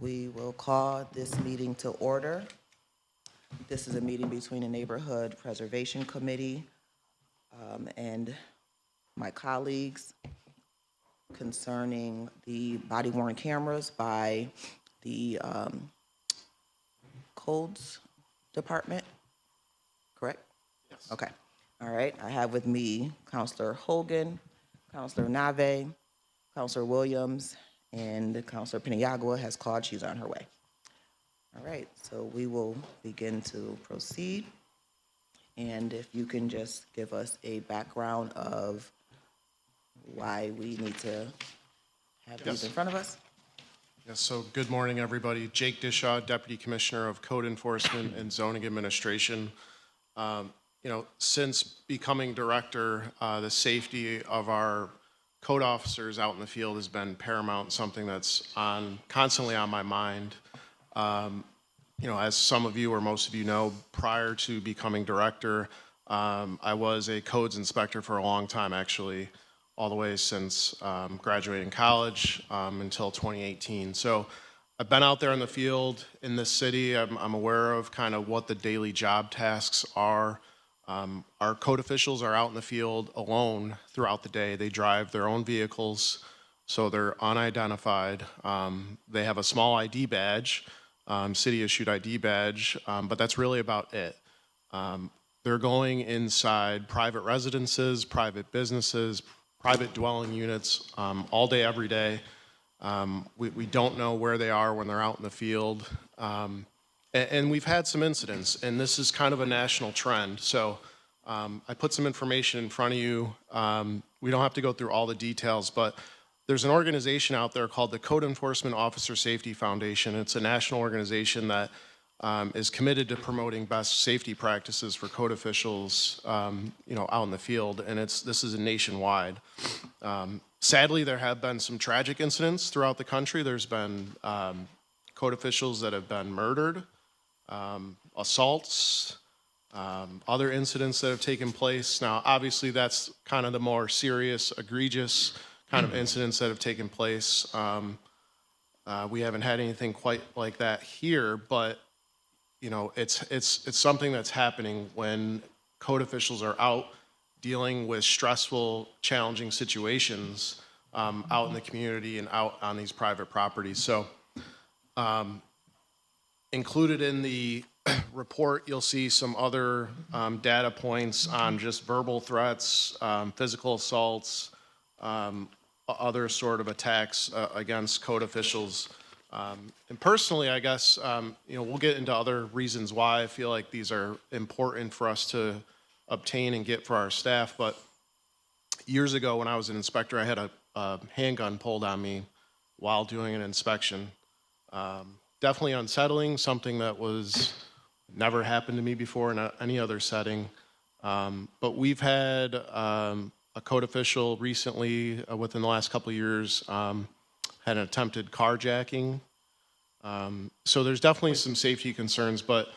We will call this meeting to order. This is a meeting between the Neighborhood Preservation Committee and my colleagues concerning the body-worn cameras by the Codes Department, correct? Yes. Okay. All right. I have with me Counselor Hogan, Counselor Nave, Counselor Williams, and Counselor Paniagua has called. She's on her way. All right. So we will begin to proceed. And if you can just give us a background of why we need to have these in front of us. Yes, so good morning, everybody. Jake Dishaw, Deputy Commissioner of Code Enforcement and Zoning Administration. Since becoming director, the safety of our code officers out in the field has been paramount, something that's constantly on my mind. As some of you or most of you know, prior to becoming director, I was a codes inspector for a long time, actually, all the way since graduating college until 2018. So I've been out there in the field in this city. I'm aware of kind of what the daily job tasks are. Our code officials are out in the field alone throughout the day. They drive their own vehicles, so they're unidentified. They have a small ID badge, city-issued ID badge, but that's really about it. They're going inside private residences, private businesses, private dwelling units all day, every day. We don't know where they are when they're out in the field. And we've had some incidents, and this is kind of a national trend. So I put some information in front of you. We don't have to go through all the details, but there's an organization out there called the Code Enforcement Officer Safety Foundation. It's a national organization that is committed to promoting best safety practices for code officials, out in the field, and this is nationwide. Sadly, there have been some tragic incidents throughout the country. There's been code officials that have been murdered, assaults, other incidents that have taken place. Now, obviously, that's kind of the more serious, egregious kind of incidents that have taken place. We haven't had anything quite like that here, but it's something that's happening when code officials are out dealing with stressful, challenging situations out in the community and out on these private properties. So included in the report, you'll see some other data points on just verbal threats, physical assaults, other sort of attacks against code officials. And personally, I guess, we'll get into other reasons why I feel like these are important for us to obtain and get for our staff. But years ago, when I was an inspector, I had a handgun pulled on me while doing an inspection. Definitely unsettling, something that was never happened to me before in any other setting. But we've had a code official recently, within the last couple of years, had an attempted carjacking. So there's definitely some safety concerns, but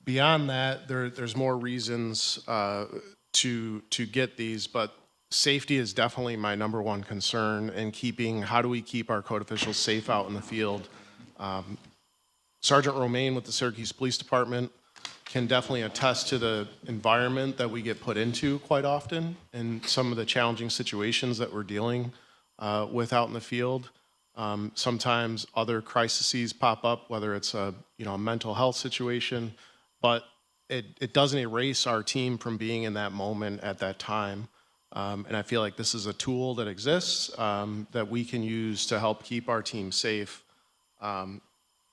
beyond that, there's more reasons to get these, but safety is definitely my number one concern, and how do we keep our code officials safe out in the field? Sergeant Romaine with the Syracuse Police Department can definitely attest to the environment that we get put into quite often and some of the challenging situations that we're dealing with out in the field. Sometimes other crises pop up, whether it's a mental health situation, but it doesn't erase our team from being in that moment at that time. And I feel like this is a tool that exists that we can use to help keep our team safe.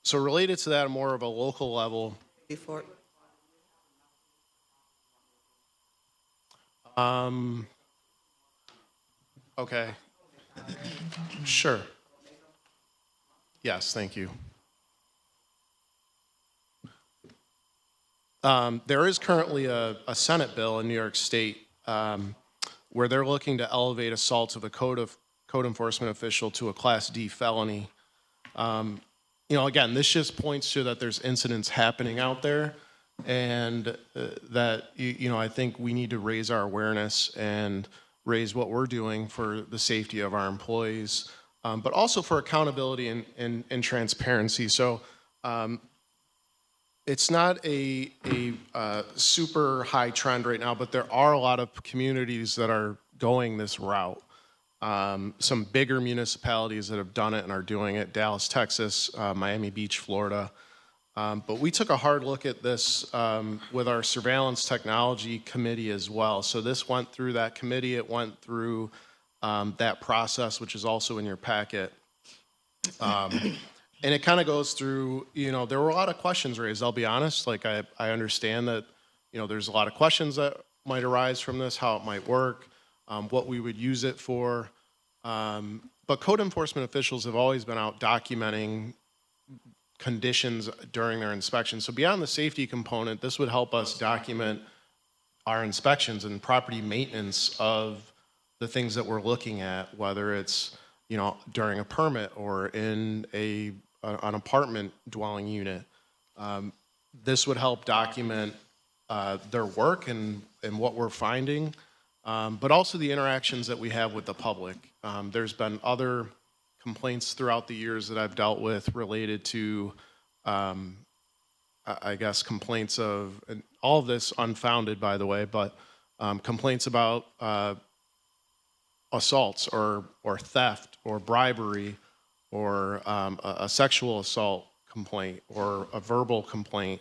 So related to that, more of a local level. Before. Okay. Sure. Yes, thank you. There is currently a Senate bill in New York State where they're looking to elevate assault of a code enforcement official to a Class D felony. Again, this just points to that there's incidents happening out there, and that I think we need to raise our awareness and raise what we're doing for the safety of our employees. but also for accountability and transparency. So it's not a super high trend right now, but there are a lot of communities that are going this route. Some bigger municipalities that have done it and are doing it: Dallas, Texas, Miami Beach, Florida. But we took a hard look at this with our surveillance technology committee as well. So this went through that committee. It went through that process, which is also in your packet. And it kind of goes through, there were a lot of questions raised, I'll be honest. Like, I understand that, there's a lot of questions that might arise from this, how it might work, what we would use it for. But code enforcement officials have always been out documenting conditions during their inspections. So beyond the safety component, this would help us document our inspections and property maintenance of the things that we're looking at, whether it's, during a permit or in an apartment dwelling unit. This would help document their work and what we're finding, but also the interactions that we have with the public. There's been other complaints throughout the years that I've dealt with related to, I guess, complaints of, and all of this unfounded, by the way, but complaints about assaults or theft or bribery or a sexual assault complaint or a verbal complaint.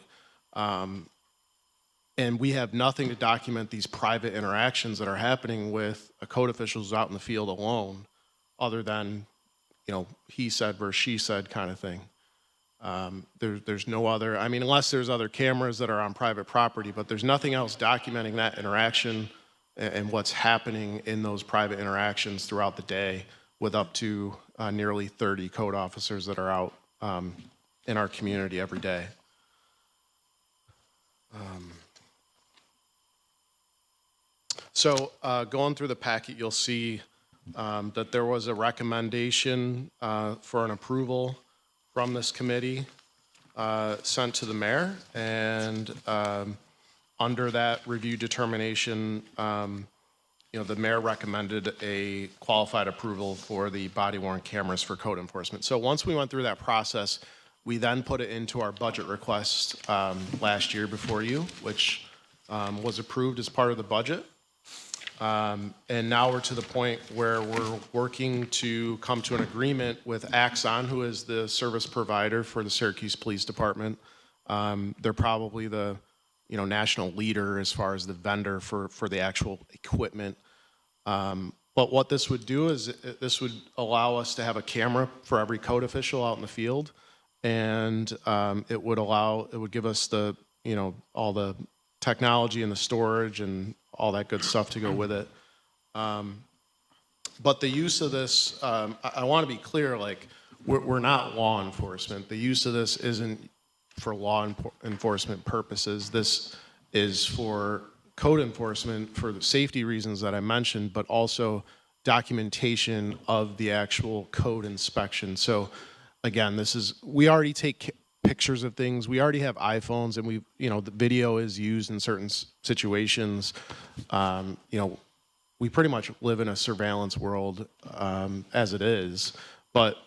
And we have nothing to document these private interactions that are happening with code officials out in the field alone, other than, he said versus she said kind of thing. There's no other, unless there's other cameras that are on private property, but there's nothing else documenting that interaction and what's happening in those private interactions throughout the day, with up to nearly 30 code officers that are out in our community every day. So going through the packet, you'll see that there was a recommendation for an approval from this committee sent to the mayor, and under that review determination, the mayor recommended a qualified approval for the body-worn cameras for code enforcement. So once we went through that process, we then put it into our budget request last year before you, which was approved as part of the budget. And now we're to the point where we're working to come to an agreement with Axon, who is the service provider for the Syracuse Police Department. They're probably the national leader as far as the vendor for the actual equipment. But what this would do is this would allow us to have a camera for every code official out in the field, and it would give us the all the technology and the storage and all that good stuff to go with it. But the use of this, I want to be clear, like, we're not law enforcement. The use of this isn't for law enforcement purposes. This is for code enforcement for the safety reasons that I mentioned, but also documentation of the actual code inspection. So again, we already take pictures of things. We already have iPhones, and the video is used in certain situations. We pretty much live in a surveillance world as it is. But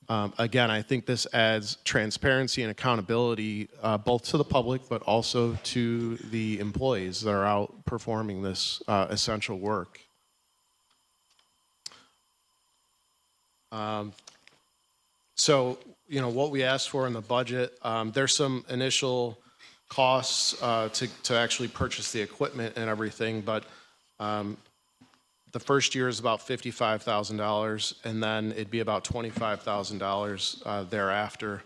again, I think this adds transparency and accountability both to the public, but also to the employees that are out performing this essential work. So, what we asked for in the budget, there's some initial costs to actually purchase the equipment and everything, but the first year is about $55,000, and then it'd be about $25,000 thereafter.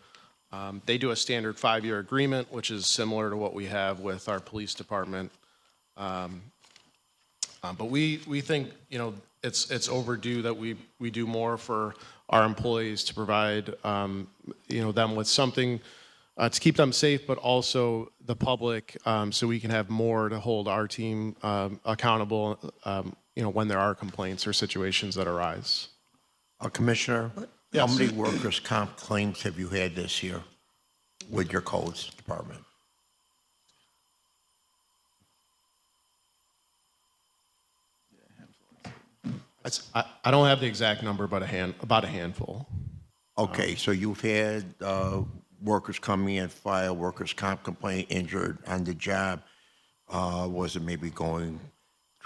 They do a standard 5-year agreement, which is similar to what we have with our police department. But we think it's overdue that we do more for our employees to provide them with something to keep them safe, but also the public, so we can have more to hold our team accountable when there are complaints or situations that arise. Commissioner, Yes. how many workers' comp claims have you had this year with your codes department? I I don't have the exact number, but about a handful. Okay, so you've had workers coming in, file workers' comp complaint, injured on the job. Was it maybe going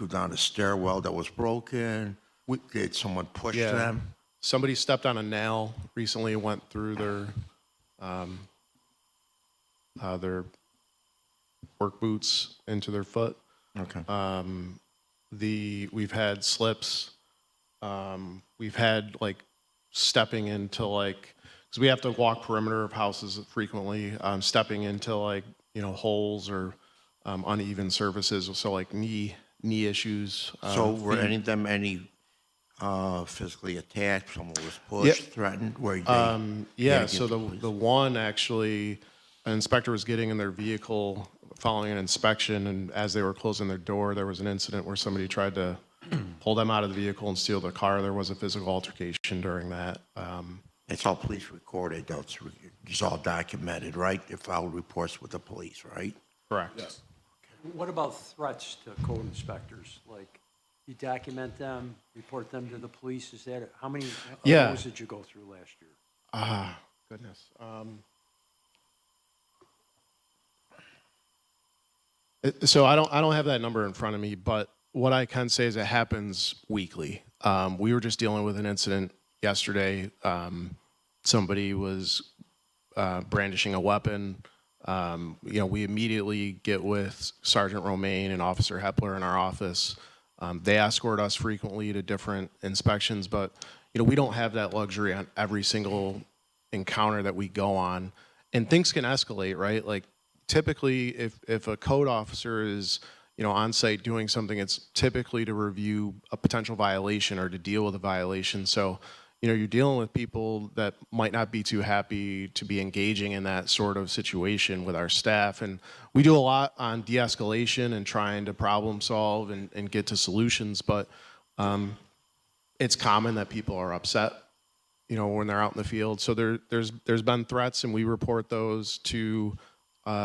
down a stairwell that was broken? Did someone push Yeah. them? Somebody stepped on a nail recently, went through their work boots into their foot. Okay. We've had slips. We've had like stepping into like, because we have to walk perimeter of houses frequently, stepping into like, holes or uneven surfaces. So like knee issues. So were feet. any of them physically attacked? Someone was Yeah. pushed, threatened? Were they? Yeah, had to so get the police? the one actually, an inspector was getting in their vehicle following an inspection, and as they were closing their door, there was an incident where somebody tried to pull them out of the vehicle and steal the car. There was a physical altercation during that. It's all police recorded, though. It's all documented, right? They filed reports with the police, right? Correct. What about threats to code inspectors? Like, you document them, report them to the police, is that, how many of Yeah. those did you go through last year? Goodness. So I don't have that number in front of me, but what I can say is it happens weekly. We were just dealing with an incident yesterday. Somebody was brandishing a weapon. We immediately get with Sergeant Romaine and Officer Hepler in our office. They escort us frequently to different inspections, but we don't have that luxury on every single encounter that we go on, and things can escalate, right? Like typically, if a code officer is on site doing something, it's typically to review a potential violation or to deal with a violation. So you're dealing with people that might not be too happy to be engaging in that sort of situation with our staff. And we do a lot on de-escalation and trying to problem solve and get to solutions. But it's common that people are upset, when they're out in the field. So there's been threats, and we report those to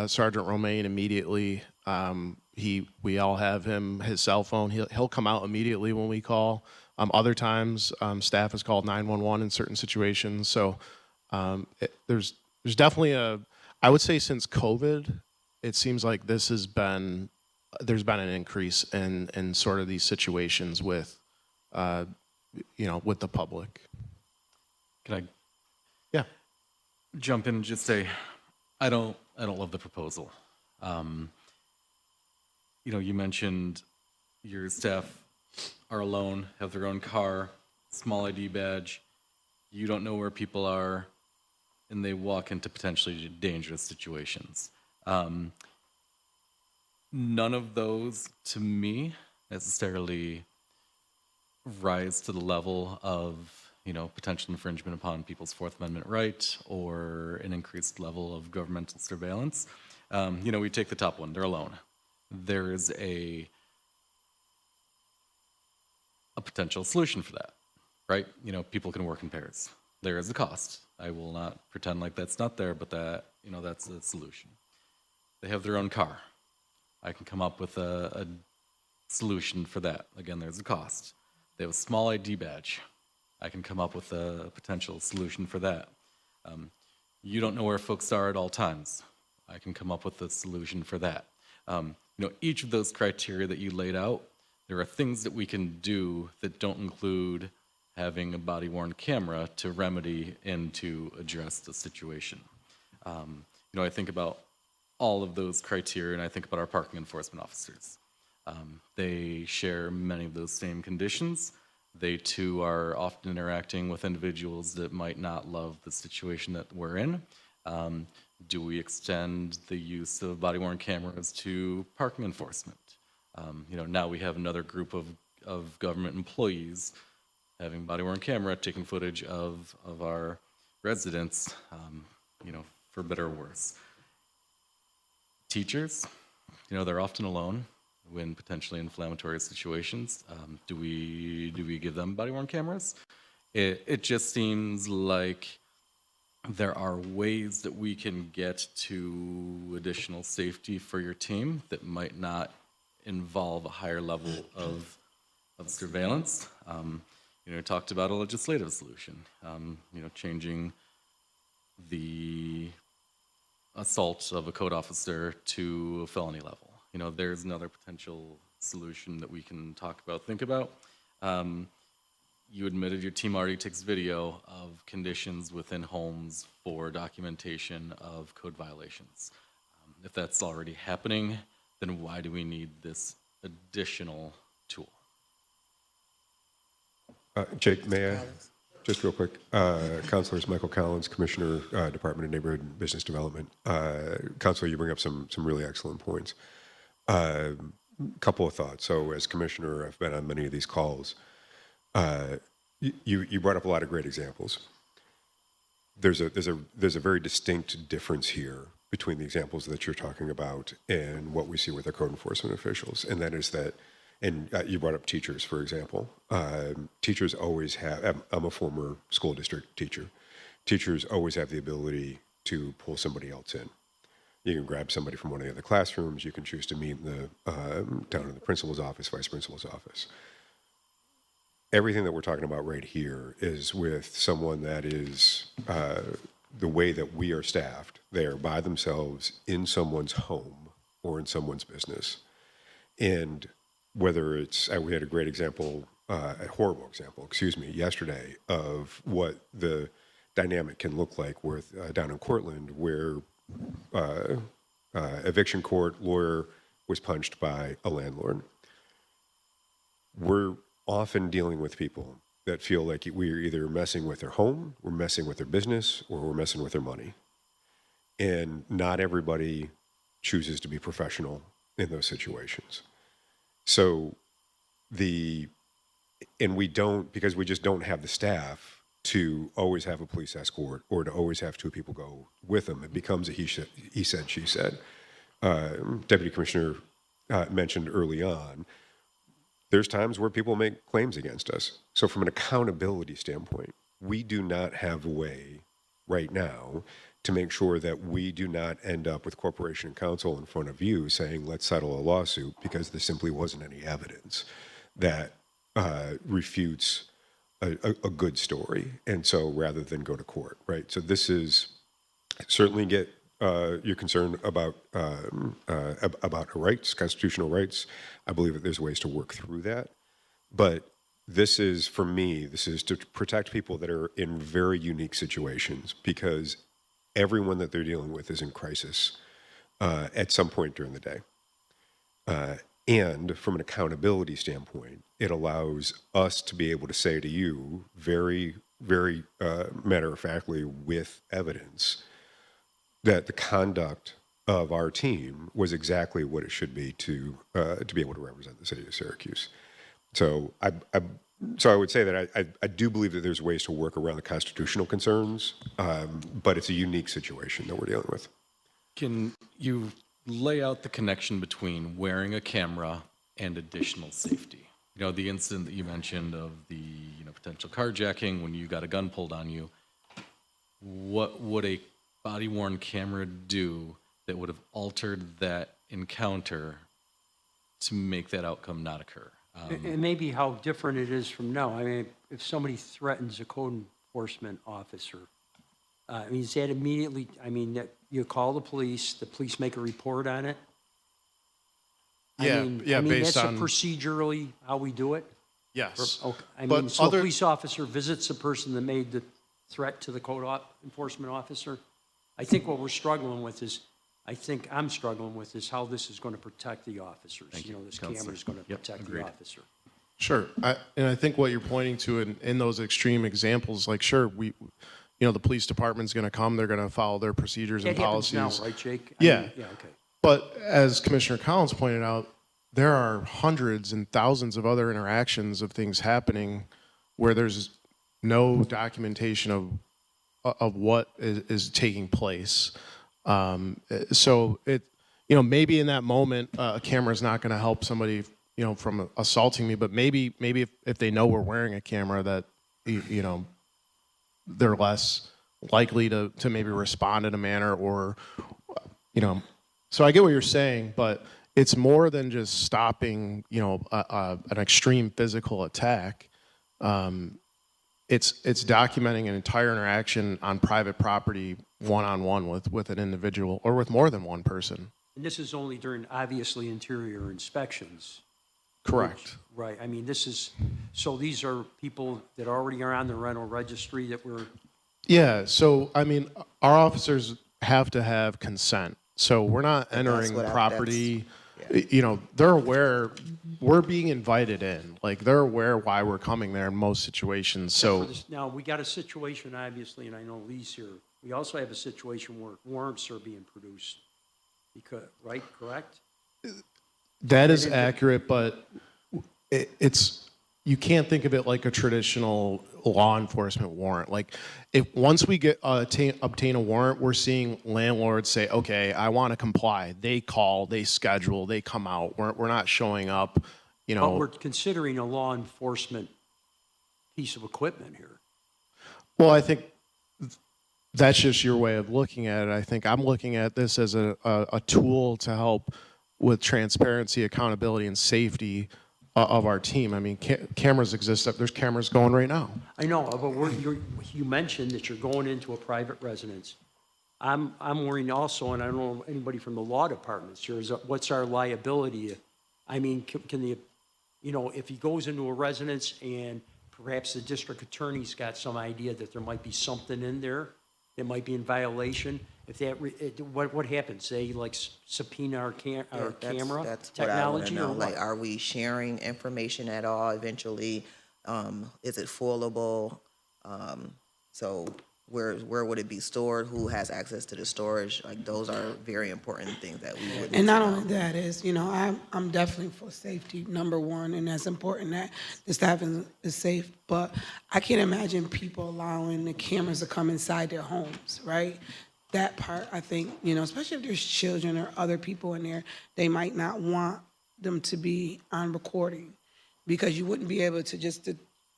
Sergeant Romaine immediately. We all have his cell phone. He'll come out immediately when we call. Other times, staff has called 911 in certain situations. So there's definitely I would say since COVID, it seems like there's been an increase in sort of these situations with, with the public. Can I Yeah. jump in and just say, I don't love the proposal. You mentioned your staff are alone, have their own car, small ID badge. You don't know where people are, and they walk into potentially dangerous situations. None of those, to me, necessarily rise to the level of potential infringement upon people's Fourth Amendment right or an increased level of governmental surveillance. We take the top one, they're alone. There is a potential solution for that, right? People can work in pairs. There is a cost. I will not pretend like that's not there, but that's a solution. They have their own car. I can come up with a solution for that. Again, there's a cost. They have a small ID badge. I can come up with a potential solution for that. You don't know where folks are at all times. I can come up with a solution for that. Each of those criteria that you laid out, there are things that we can do that don't include having a body-worn camera to remedy and to address the situation. I think about all of those criteria, and I think about our parking enforcement officers. They share many of those same conditions. They too are often interacting with individuals that might not love the situation that we're in. Do we extend the use of body-worn cameras to parking enforcement? Now we have another group of government employees having body-worn camera, taking footage of our residents, for better or worse. Teachers, they're often alone when potentially inflammatory situations. Do we give them body-worn cameras? It just seems like there are ways that we can get to additional safety for your team that might not involve a higher level of of surveillance. Talked about a legislative solution, changing the assault of a code officer to a felony level. There's another potential solution that we can talk about, think about. You admitted your team already takes video of conditions within homes for documentation of code violations. If that's already happening, then why do we need this additional tool? Jake, may I? Just real quick. Councilors Michael Collins, Commissioner, Department of Neighborhood and Business Development. Councilor, you bring up some really excellent points. Couple of thoughts. So as Commissioner, I've been on many of these calls. You brought up a lot of great examples. There's a very distinct difference here between the examples that you're talking about and what we see with our code enforcement officials, and that is that, and you brought up teachers, for example. Teachers always have, I'm a former school district teacher. Teachers always have the ability to pull somebody else in. You can grab somebody from one of the other classrooms. You can choose to meet in down in the principal's office, vice principal's office. Everything that we're talking about right here is with someone that is the way that we are staffed. They are by themselves in someone's home or in someone's business. And whether it's, we had a great example, a horrible example, yesterday of what the dynamic can look like down in Cortland, where eviction court lawyer was punched by a landlord. We're often dealing with people that feel like we're either messing with their home, we're messing with their business, or we're messing with their money. And not everybody chooses to be professional in those situations. So and we don't, because we just don't have the staff to always have a police escort or to always have two people go with them. It becomes a he said, she said. Deputy Commissioner mentioned early on, there's times where people make claims against us. So from an accountability standpoint, we do not have a way right now to make sure that we do not end up with corporation and counsel in front of you saying, let's settle a lawsuit, because there simply wasn't any evidence that refutes a good story. And so rather than go to court, right? So this is, certainly get your concern about rights, constitutional rights. I believe that there's ways to work through that. But this is, for me, this is to protect people that are in very unique situations, because everyone that they're dealing with is in crisis at some point during the day. And from an accountability standpoint, it allows us to be able to say to you very, very matter-of-factly with evidence that the conduct of our team was exactly what it should be to be able to represent the city of Syracuse. So I would say that I do believe that there's ways to work around the constitutional concerns, but it's a unique situation that we're dealing with. Can you lay out the connection between wearing a camera and additional safety? The incident that you mentioned of the potential carjacking when you got a gun pulled on you. What would a body-worn camera do that would have altered that encounter to make that outcome not occur? And maybe how different it is from now. I mean, if somebody threatens a code enforcement officer, is that immediately, that you call the police make a report on it? Based that's on procedurally how we do it? Yes. Okay. So a police officer visits the person that made the threat to the code enforcement officer. I think what we're struggling with is, I'm struggling with is how this is going to protect the officers. This camera is going to protect the officer. Sure. And I think what you're pointing to in those extreme examples, like, sure, the police department's going to come, they're going to follow their procedures and policies. Now, right, Jake? Yeah. Okay. But as Commissioner Collins pointed out, there are hundreds and thousands of other interactions of things happening where there's no documentation of what is taking place. So maybe in that moment, a camera is not going to help somebody, from assaulting me, but maybe if they know we're wearing a camera, that, they're less likely to maybe respond in a manner, or, so I get what you're saying, but it's more than just stopping, an extreme physical attack. It's documenting an entire interaction on private property, one-on-one with an individual or with more than one person. And this is only during, obviously, interior inspections. Correct. Right, I mean, so these are people that already are on the rental registry that were, Yeah, so, I mean, our officers have to have consent. So we're not entering what property, they're aware, we're being invited in. Like, they're aware why we're coming there in most situations, so. now, we got a situation, obviously, and I know Lee's here. We also have a situation where warrants are being produced, because, right, correct? That is accurate, but it's, you can't think of it like a traditional law enforcement warrant. Like, if once we get obtain a warrant, we're seeing landlords say, okay, I want to comply. They call, they schedule, they come out. We're not showing up, But we're considering a law enforcement piece of equipment here. Well, I think that's just your way of looking at it. I think I'm looking at this as a tool to help with transparency, accountability, and safety of our team. I mean, cameras exist. There's cameras going right now. I know, but you mentioned that you're going into a private residence. I'm worrying also, and I don't know anybody from the law departments here, is what's our liability? I mean, can the, if he goes into a residence and perhaps the district attorney's got some idea that there might be something in there that might be in violation, if that, what happens? They like subpoena our camera That's what I want to technology, know. or Like, what? are we sharing information at all eventually? Is it foilable? So where would it be stored? Who has access to the storage? Like, those are very important things that we would need And not to know. only that is, I'm definitely for safety, number one, and that's important that the staff is safe. But I can't imagine people allowing the cameras to come inside their homes, right? That part, I think, especially if there's children or other people in there, they might not want them to be on recording, because you wouldn't be able to just,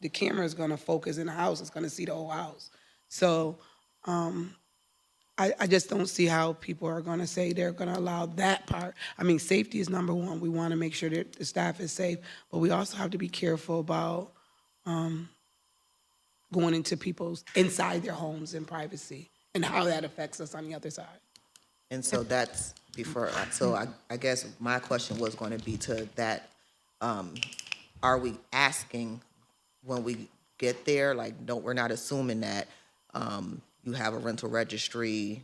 the camera is going to focus in the house, it's going to see the whole house. So I just don't see how people are going to say they're going to allow that part. I mean, safety is number one. We want to make sure that the staff is safe, but we also have to be careful about going into people's, inside their homes in privacy, and how that affects us on the other side. And so that's before, so I guess my question was going to be to that, are we asking when we get there, like, no, we're not assuming that you have a rental registry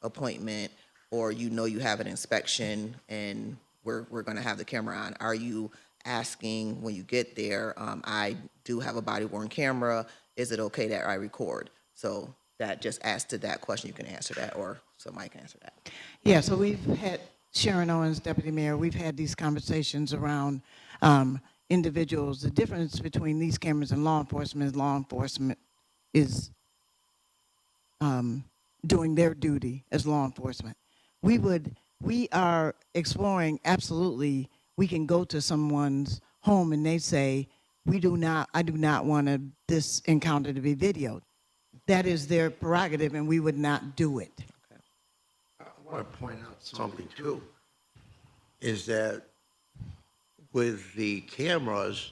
appointment, or you have an inspection and we're going to have the camera on. Are you asking when you get there, I do have a body-worn camera, is it okay that I record? So that just adds to that question. You can answer that, or somebody can answer that. Yeah, so we've had, Sharon Owens, Deputy Mayor, we've had these conversations around individuals. The difference between these cameras and law enforcement is doing their duty as law enforcement. We are exploring, absolutely, we can go to someone's home and they say, I do not want this encounter to be videoed. That is their prerogative, and we would not do it. I want to point out something too, is that with the cameras,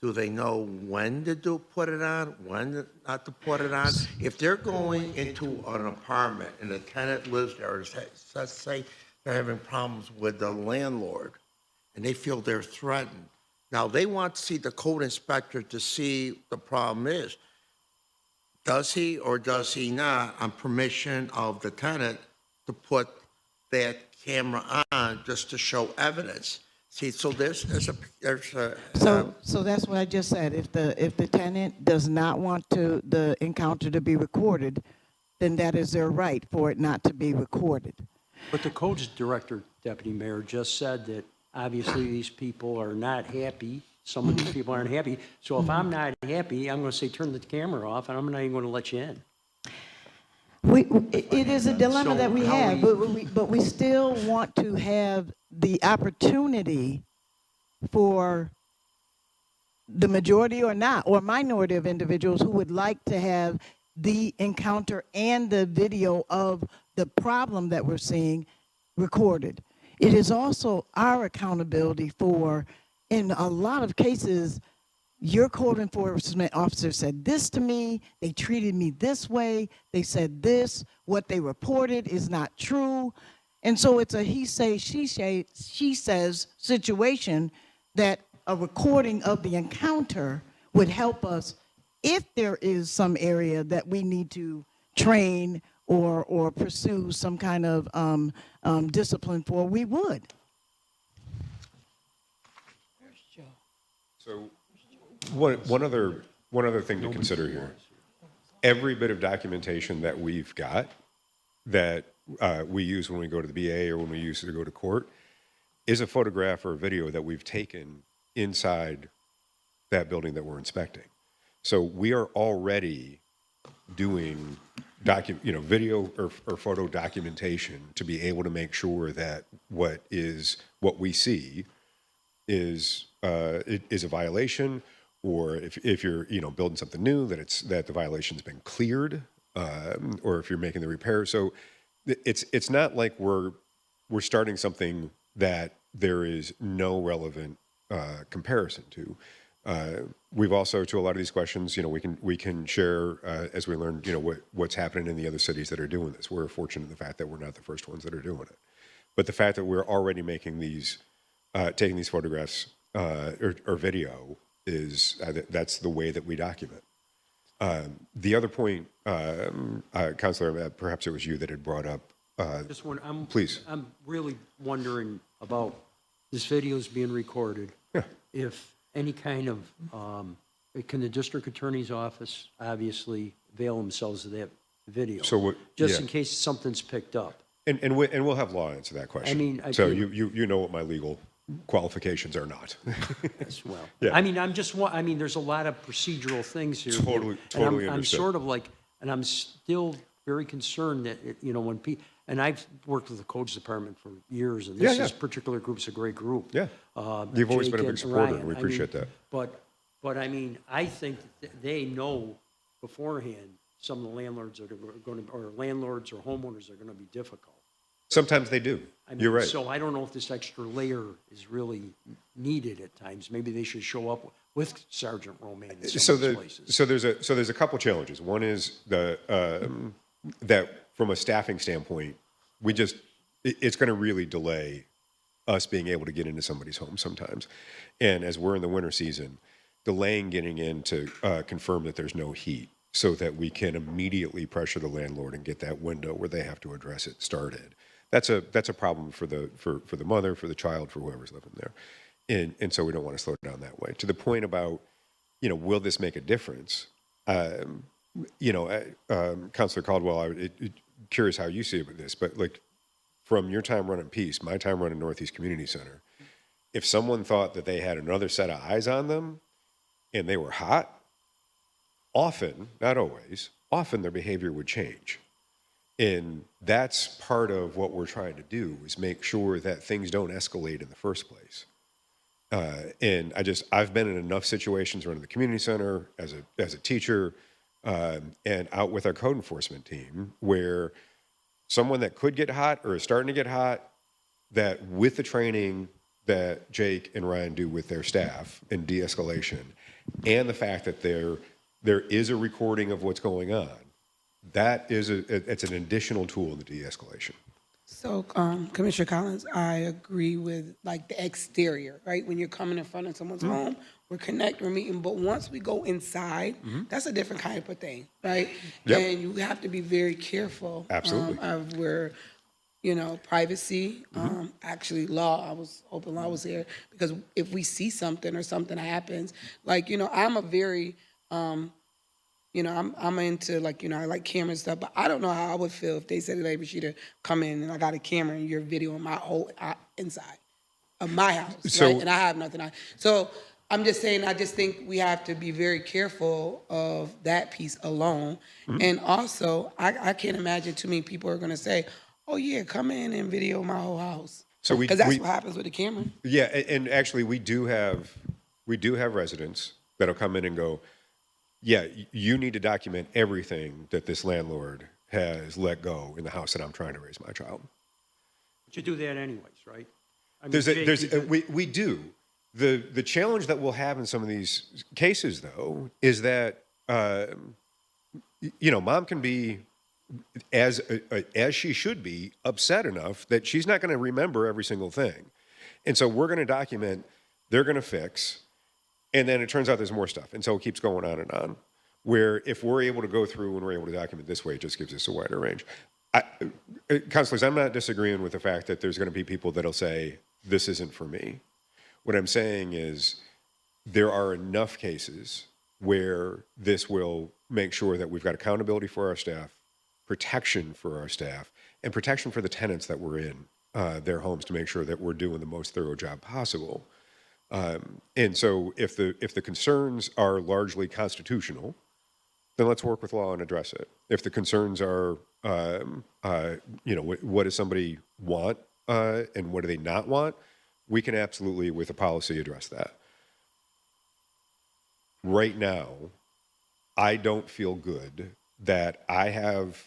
do they know when to put it on, when not to put it on? If they're going into an apartment and the tenant lives there, let's say they're having problems with the landlord and they feel they're threatened. Now, they want to see the code inspector to see the problem is. Does he or does he not, on permission of the tenant, to put that camera on just to show evidence? See, so there's a. So that's what I just said. If the tenant does not want the encounter to be recorded, then that is their right for it not to be recorded. But the codes director, Deputy Mayor, just said that obviously these people are not happy. Some of these people aren't happy. So if I'm not happy, I'm going to say, turn the camera off, and I'm not even going to let you in. It is a dilemma So that we how have, we- but we still want to have the opportunity for the majority or not, or minority of individuals who would like to have the encounter and the video of the problem that we're seeing recorded. it is also our accountability for, in a lot of cases, your code enforcement officer said this to me, they treated me this way, they said this, what they reported is not true. And so it's a he say, she says situation that a recording of the encounter would help us if there is some area that we need to train or pursue some kind of discipline for, we would. So one other thing to consider here. Every bit of documentation that we've got that we use when we go to the BA or when we use to go to court is a photograph or a video that we've taken inside that building that we're inspecting. So we are already doing video or photo documentation to be able to make sure that what we see is a violation, or if you're building something new, that the violation's been cleared, or if you're making the repair. So it's not like we're starting something that there is no relevant comparison to. We've also, to a lot of these questions, we can share as we learn, what's happening in the other cities that are doing this. We're fortunate in the fact that we're not the first ones that are doing it, but the fact that we're already making these, taking these photographs or video is that's the way that we document. The other point, Counselor, perhaps it was you that had brought up. Just one, Please. I'm really wondering about this video's being recorded. Yeah. If any kind of, can the district attorney's office obviously avail themselves of that video? So what? Just yeah. in case something's picked up. And we'll have law answer that question. I mean, so you know what my legal qualifications are not. As well. Yeah. I mean, there's a lot of procedural things here. Totally and I'm understood. sort of like, and I'm still very concerned that, when people, and I've worked with the codes department for years, and this particular group's a great group. Yeah. You've always Jake been a big and supporter, Ryan. and we appreciate that. But I mean, I think that they know beforehand some of the landlords are going to, or landlords or homeowners are going to be difficult. Sometimes they do. I mean, You're right. So I don't know if this extra layer is really needed at times. Maybe they should show up with Sergeant Romaine in some of these places. So there's a couple challenges. One is that from a staffing standpoint, it's going to really delay us being able to get into somebody's home sometimes. And as we're in the winter season, delaying getting in to confirm that there's no heat so that we can immediately pressure the landlord and get that window where they have to address it started. That's a problem for the mother, for the child, for whoever's living there. And so we don't want to slow it down that way. To the point about, will this make a difference? Councilor Caldwell, curious how you see it with this, but like from your time running Peace, my time running Northeast Community Center, if someone thought that they had another set of eyes on them and they were hot, often, not always, often their behavior would change. And that's part of what we're trying to do, is make sure that things don't escalate in the first place. And I've been in enough situations running the community center as a teacher and out with our code enforcement team where someone that could get hot or is starting to get hot, that with the training that Jake and Ryan do with their staff in de-escalation, and the fact that there is a recording of what's going on, it's an additional tool in the de-escalation. So, Commissioner Collins, I agree with like the exterior, right? When you're coming in front of someone's home, we're meeting. But once we go inside, that's a different kind of thing, right? Yep. And you have to be very careful. Absolutely. Of where, privacy, actually law. I was hoping law was here because if we see something or something happens, like, I'm a very, I'm into I like camera and stuff, but I don't know how I would feel if they said, "Hey, Rashida, come in and I got a camera and you're videoing my whole inside of my house, So, right? And I have nothing on." So I'm just saying, I just think we have to be very careful of that piece alone. And also, I can't imagine too many people are going to say, "Oh yeah, come in and video my whole house," because that's what happens with the camera. Yeah, and actually we do have residents that'll come in and go, yeah, you need to document everything that this landlord has let go in the house that I'm trying to raise my child. But you do that anyways, right? I mean, There's a, Jake, there's you a, do- we do. The challenge that we'll have in some of these cases, though, is that mom can be as she should be upset enough that she's not going to remember every single thing, and so we're going to document. They're going to fix, and then it turns out there's more stuff, and so it keeps going on and on. Where if we're able to go through and we're able to document this way, it just gives us a wider range. Councilors, I'm not disagreeing with the fact that there's going to be people that'll say, this isn't for me. What I'm saying is there are enough cases where this will make sure that we've got accountability for our staff, protection for our staff, and protection for the tenants that we're in their homes to make sure that we're doing the most thorough job possible. And so if the concerns are largely constitutional, then let's work with law and address it. If the concerns are, what does somebody want and what do they not want, we can absolutely, with a policy, address that. Right now, I don't feel good that I have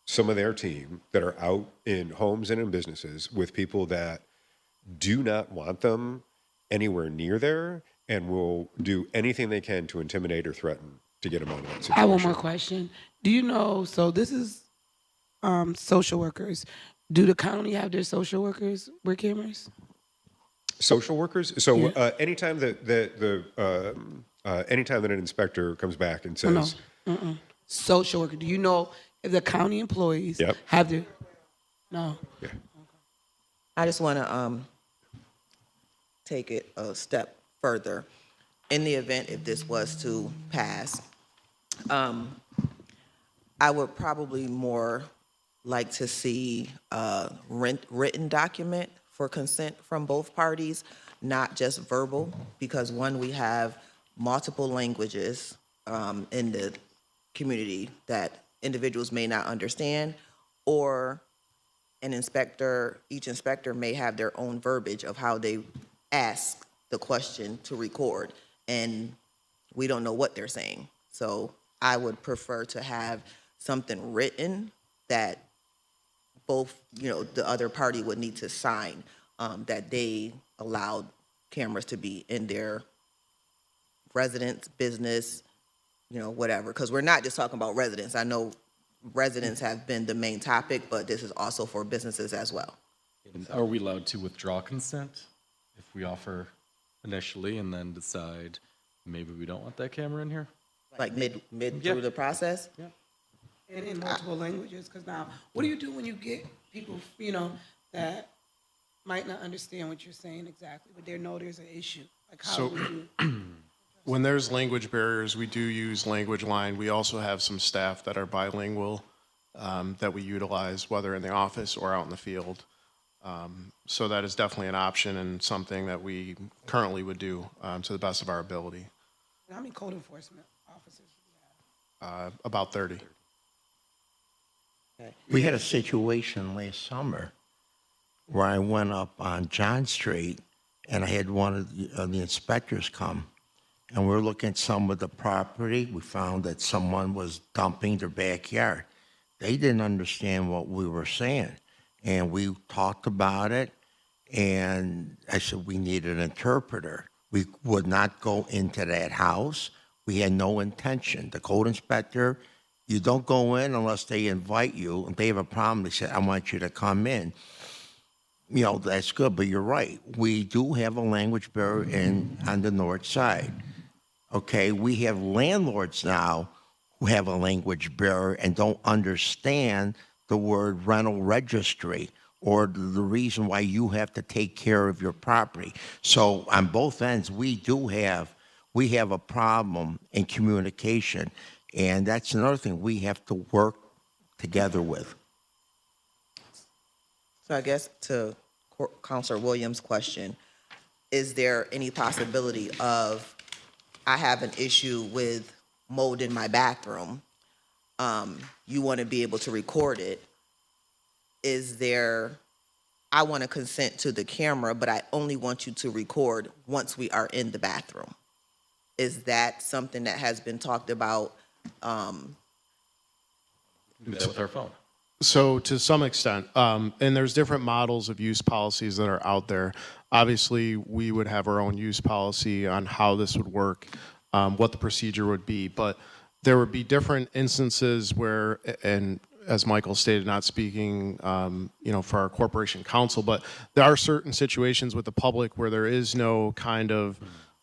some of their team that are out in homes and in businesses with people that do not want them anywhere near there and will do anything they can to intimidate or threaten to get them out of that situation. I have one more question. Do you know, so this is social workers. Do the county have their social workers with cameras? Social workers? So Yeah. anytime that anytime that an inspector comes back and No, says, social worker. Do you know if the county employees Yep. have their, no. yeah, I just want to take it a step further. In the event if this was to pass, I would probably more like to see a written document for consent from both parties, not just verbal, because one, we have multiple languages in the community that individuals may not understand, or each inspector may have their own verbiage of how they ask the question to record, and we don't know what they're saying. So I would prefer to have something written that both, the other party would need to sign, that they allowed cameras to be in their residence, business, whatever. Because we're not just talking about residents. I know residents have been the main topic, but this is also for businesses as well. And are we allowed to withdraw consent if we offer initially and then decide maybe we don't want that camera in here? Like mid Yeah. through the process? Yeah. And in multiple languages, because now, what do you do when you get people, that might not understand what you're saying exactly, but they know there's an issue? Like, how So- would you? When there's language barriers, we do use language line. We also have some staff that are bilingual that we utilize, whether in the office or out in the field. So that is definitely an option and something that we currently would do to the best of our ability. How many code enforcement officers do you have? About 30. We had a situation last summer where I went up on John Street and I had one of the inspectors come, and we were looking at some of the property. We found that someone was dumping their backyard. They didn't understand what we were saying, and we talked about it, and I said we need an interpreter. We would not go into that house. We had no intention. The code inspector, you don't go in unless they invite you. If they have a problem, they say, I want you to come in. That's good, but you're right. We do have a language barrier on the north side. Okay, we have landlords now who have a language barrier and don't understand the word rental registry or the reason why you have to take care of your property. So on both ends, we have a problem in communication, and that's another thing we have to work together with. So I guess to Counselor Williams' question, is there any possibility of, I have an issue with mold in my bathroom, you want to be able to record it, I want to consent to the camera, but I only want you to record once we are in the bathroom. Is that something that has been talked about? Do that with our phone. So to some extent, and there's different models of use policies that are out there. Obviously, we would have our own use policy on how this would work, what the procedure would be, but there would be different instances where, and as Michael stated, not speaking, for our corporation counsel, but there are certain situations with the public where there is no kind of,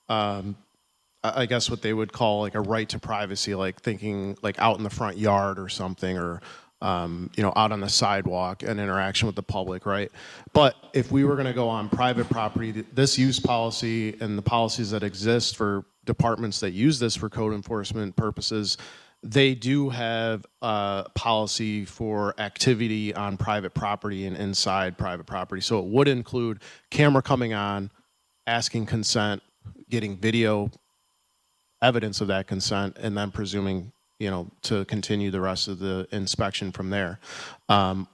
I guess what they would call like a right to privacy, like thinking like out in the front yard or something, or out on the sidewalk, an interaction with the public, right? But if we were going to go on private property, this use policy and the policies that exist for departments that use this for code enforcement purposes, they do have a policy for activity on private property and inside private property. So it would include camera coming on, asking consent, getting video evidence of that consent, and then presuming to continue the rest of the inspection from there.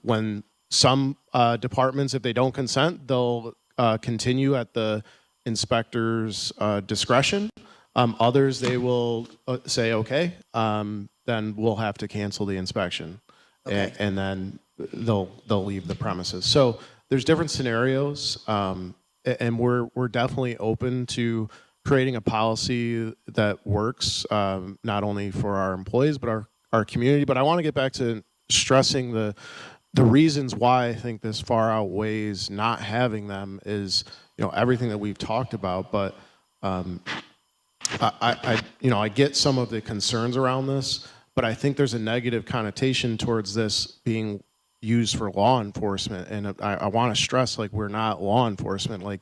When some departments, if they don't consent, they'll continue at the inspector's discretion. Others, they will say, okay, then we'll have to cancel the inspection. Okay. And then they'll leave the premises. So there's different scenarios, and we're definitely open to creating a policy that works, not only for our employees, but our community. But I want to get back to stressing the reasons why I think this far outweighs not having them is, everything that we've talked about. But I get some of the concerns around this, but I think there's a negative connotation towards this being used for law enforcement. And I want to stress, like, we're not law enforcement. Like,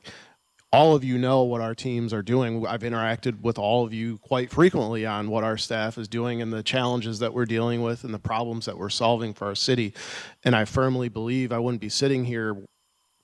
all of you know what our teams are doing. I've interacted with all of you quite frequently on what our staff is doing and the challenges that we're dealing with and the problems that we're solving for our city. And I firmly believe I wouldn't be sitting here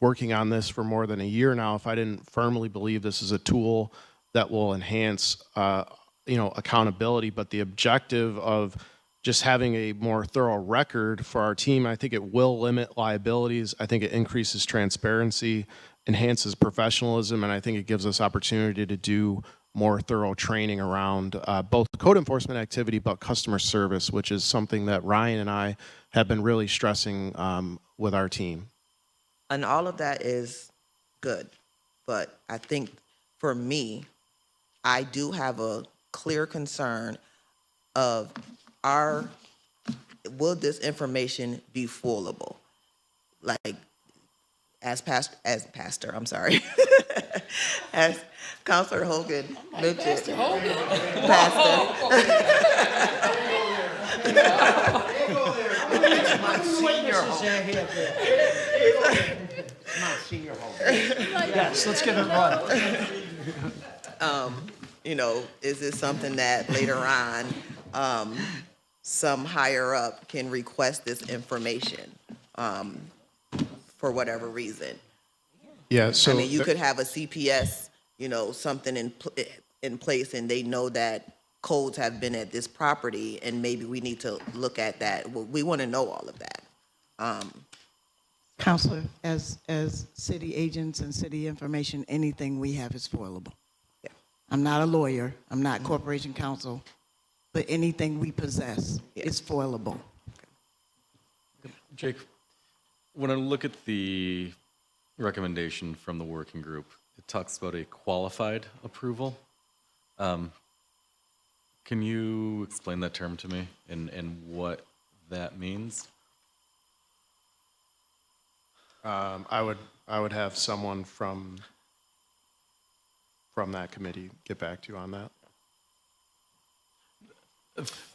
working on this for more than a year now if I didn't firmly believe this is a tool that will enhance accountability. But the objective of just having a more thorough record for our team, I think it will limit liabilities. I think it increases transparency, enhances professionalism, and I think it gives us opportunity to do more thorough training around both code enforcement activity but customer service, which is something that Ryan and I have been really stressing with our team. And all of that is good, but I think for me, I do have a clear concern of will this information be foolable? Like, as Pastor, I'm sorry, as Counselor Hogan mentioned. Pastor Hogan. Yes, let's get it run. Is this something that later on, some higher up can request this information for whatever reason? Yeah, so you could have a CPS, something in place, and they know that codes have been at this property, and maybe we need to look at that. We want to know all of that. Counselor, as city agents and city information, anything we have is foilable. Yeah. I'm not a lawyer. I'm not corporation counsel, but anything we possess is foilable. Jake, when I look at the recommendation from the working group, it talks about a qualified approval. Can you explain that term to me and what that means? I would have someone from that committee get back to you on that.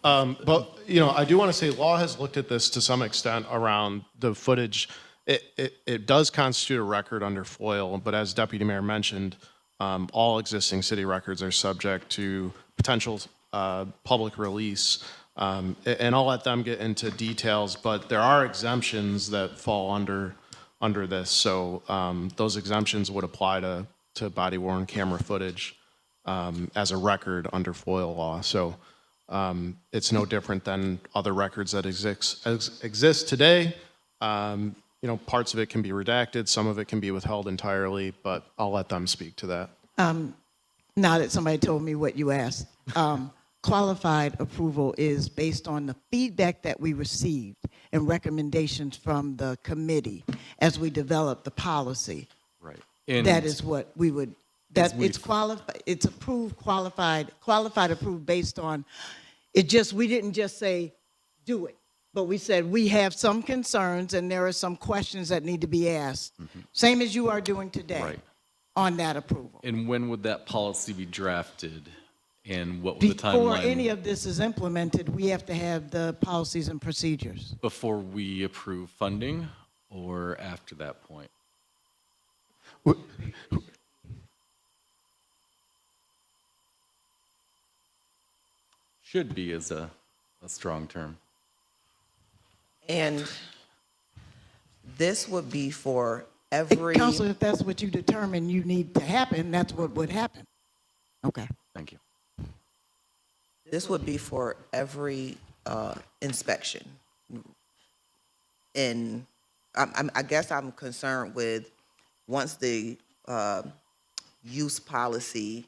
But I do want to say law has looked at this to some extent around the footage. It does constitute a record under FOIL, but as Deputy Mayor mentioned, all existing city records are subject to potential public release. And I'll let them get into details, but there are exemptions that fall under this. So those exemptions would apply to body-worn camera footage as a record under FOIL law. So it's no different than other records that exist today. Parts of it can be redacted, some of it can be withheld entirely, but I'll let them speak to that. Now that somebody told me what you asked, qualified approval is based on the feedback that we received and recommendations from the committee as we develop the policy. Right. That is what we would, that we've- it's qualified, it's approved, qualified approved based on, it just, we didn't just say, do it. But we said, we have some concerns and there are some questions that need to be asked. Same as you are doing today Right. on that approval. And when would that policy be drafted? And what would the Before timeline? any of this is implemented, we have to have the policies and procedures. Before we approve funding or after that point? Should be is a strong term. And this would be for every, Counselor, if that's what you determine you need to happen, that's what would happen. Okay. Thank you. this would be for every inspection. And I guess I'm concerned with, once the use policy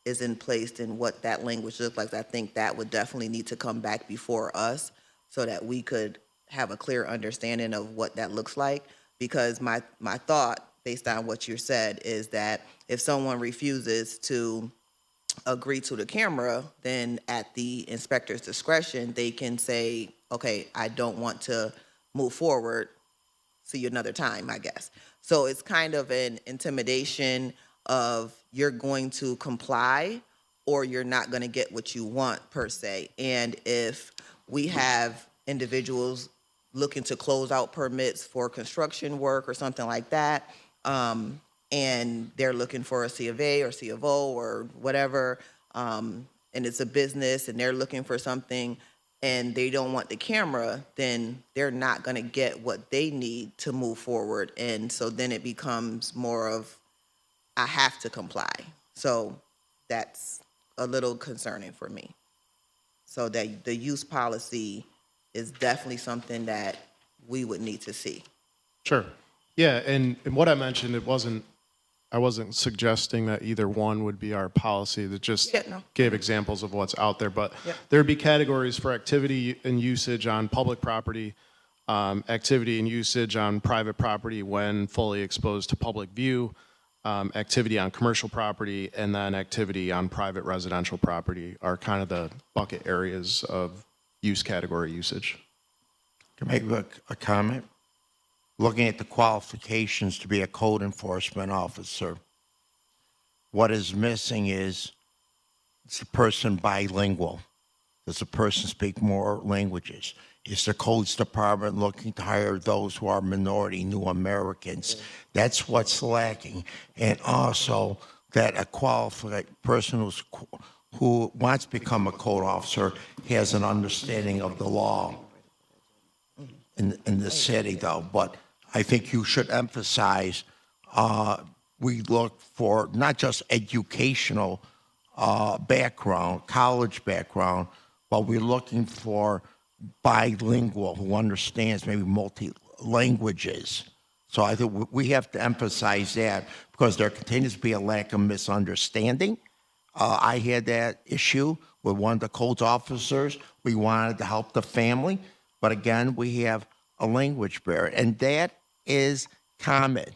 is in place and what that language looks like, I think that would definitely need to come back before us so that we could have a clear understanding of what that looks like. Because my thought, based on what you said, is that if someone refuses to agree to the camera, then at the inspector's discretion, they can say, okay, I don't want to move forward, see you another time, I guess. So it's kind of an intimidation of, you're going to comply or you're not going to get what you want, per se. And if we have individuals looking to close out permits for construction work or something like that, and they're looking for a C of A or C of O or whatever, and it's a business and they're looking for something and they don't want the camera, then they're not going to get what they need to move forward. And so then it becomes more of, I have to comply. So that's a little concerning for me. So that the use policy is definitely something that we would need to see. Sure. Yeah, and what I mentioned, I wasn't suggesting that either one would be our policy. That just Yeah, no. gave examples of what's out there. But Yep. there'd be categories for activity and usage on public property, activity and usage on private property when fully exposed to public view, activity on commercial property, and then activity on private residential property are kind of the bucket areas of use category usage. Can I make a comment? Looking at the qualifications to be a code enforcement officer, what is missing is the person bilingual? Does the person speak more languages? Is the codes department looking to hire those who are minority, new Americans? That's what's lacking. And also that a qualified person who wants to become a code officer has an understanding of the law in the city, though. But I think you should emphasize, we look for not just educational background, college background, but we're looking for bilingual who understands maybe multi-languages. So I think we have to emphasize that because there continues to be a lack of misunderstanding. I had that issue with one of the codes officers. We wanted to help the family, but again, we have a language barrier, and that is common.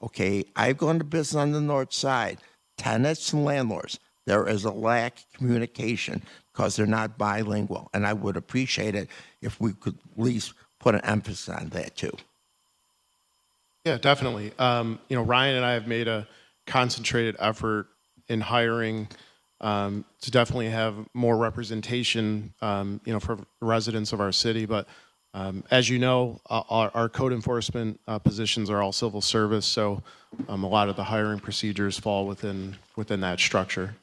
Okay, I've gone to business on the north side. Tenants and landlords, there is a lack of communication because they're not bilingual, and I would appreciate it if we could at least put an emphasis on that too. Yeah, definitely. Ryan and I have made a concentrated effort in hiring to definitely have more representation, for residents of our city. But as you know, our code enforcement positions are all civil service, so a lot of the hiring procedures fall within that structure.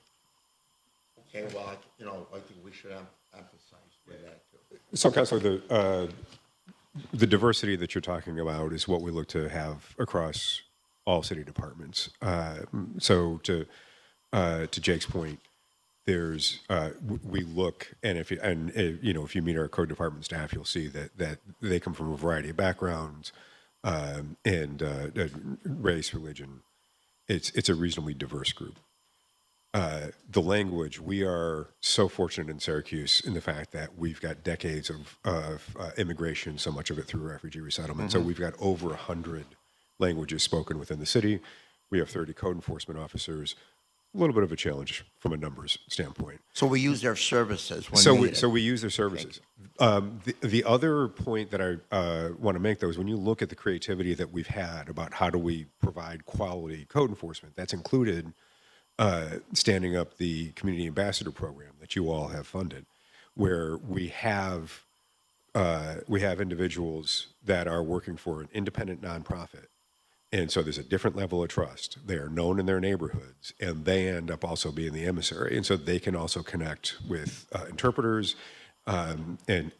Okay, well, I think we should emphasize that too. So, Councilor, the diversity that you're talking about is what we look to have across all city departments. So, to Jake's point, there's we look, and if you meet our code department staff, you'll see that they come from a variety of backgrounds and race, religion. It's a reasonably diverse group. The language, we are so fortunate in Syracuse in the fact that we've got decades of immigration, so much of it through refugee resettlement. So we've got over 100 languages spoken within the city. We have 30 code enforcement officers. A little bit of a challenge from a numbers standpoint. So we use their services when So needed. we use their services. The other point that I want to make, though, is when you look at the creativity that we've had about how do we provide quality code enforcement, that's included standing up the community ambassador program that you all have funded, where we have individuals that are working for an independent nonprofit. And so there's a different level of trust. They are known in their neighborhoods, and they end up also being the emissary. And so they can also connect with interpreters and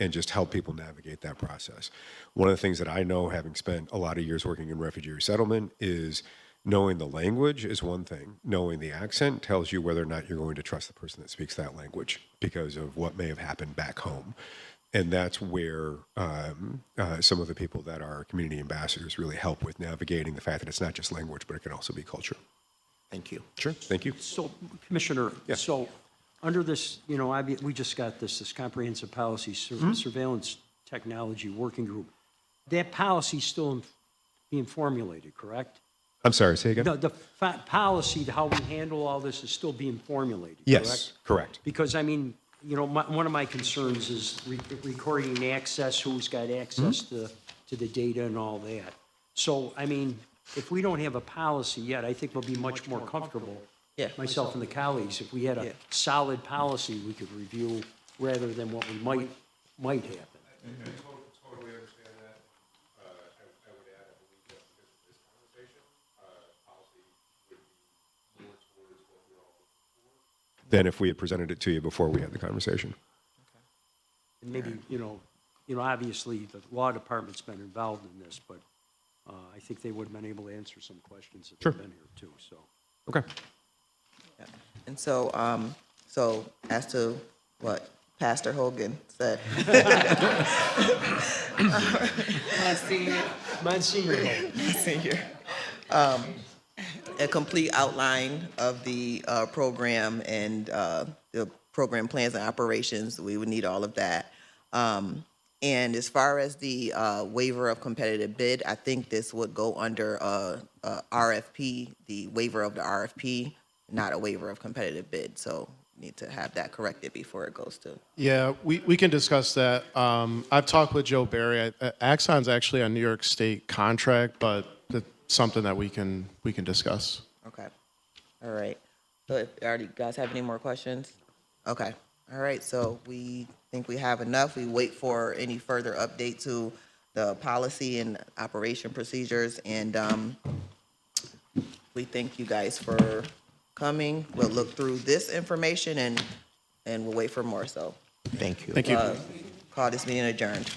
just help people navigate that process. One of the things that I know, having spent a lot of years working in refugee resettlement, is knowing the language is one thing. Knowing the accent tells you whether or not you're going to trust the person that speaks that language because of what may have happened back home. And that's where some of the people that are community ambassadors really help with navigating the fact that it's not just language, but it can also be culture. Thank you. Sure, thank you. So, Commissioner, Yeah. so under this, you know, we just got this comprehensive policy surveillance technology working group. That policy's still being formulated, correct? I'm sorry, say again? The policy, how we handle all this is still being formulated, correct? Yes, correct. Because, I mean, you know, one of my concerns is recording access, who's got access to the data and all that. So, I mean, if we don't have a policy yet, I think we'll be much more comfortable, Yeah. myself and the colleagues, if we had a Yeah. solid policy we could review rather than what we might happen. Totally understand that. I would add, I believe that because of this conversation, policy would be more towards what we're all looking for than if we had presented it to you before we had the conversation. And maybe, you know, obviously, the law department's been involved in this, but I think they would have been able to answer some questions if Sure. they've been here too, so. Okay. Yeah. And so, so as to what Pastor Hogan said, Senior, a complete outline of the program and the program plans and operations, we would need all of that. And as far as the waiver of competitive bid, I think this would go under RFP, the waiver of the RFP, not a waiver of competitive bid. So need to have that corrected before it goes to. Yeah, we can discuss that. I've talked with Joe Barry. Axon's actually a New York State contract, but it's something that we can discuss. Okay. All right. So if you guys have any more questions? Okay. All right. So we think we have enough. We wait for any further update to the policy and operation procedures. And we thank you guys for coming. We'll look through this information and we'll wait for more. So Thank you. Thank you. call this meeting adjourned.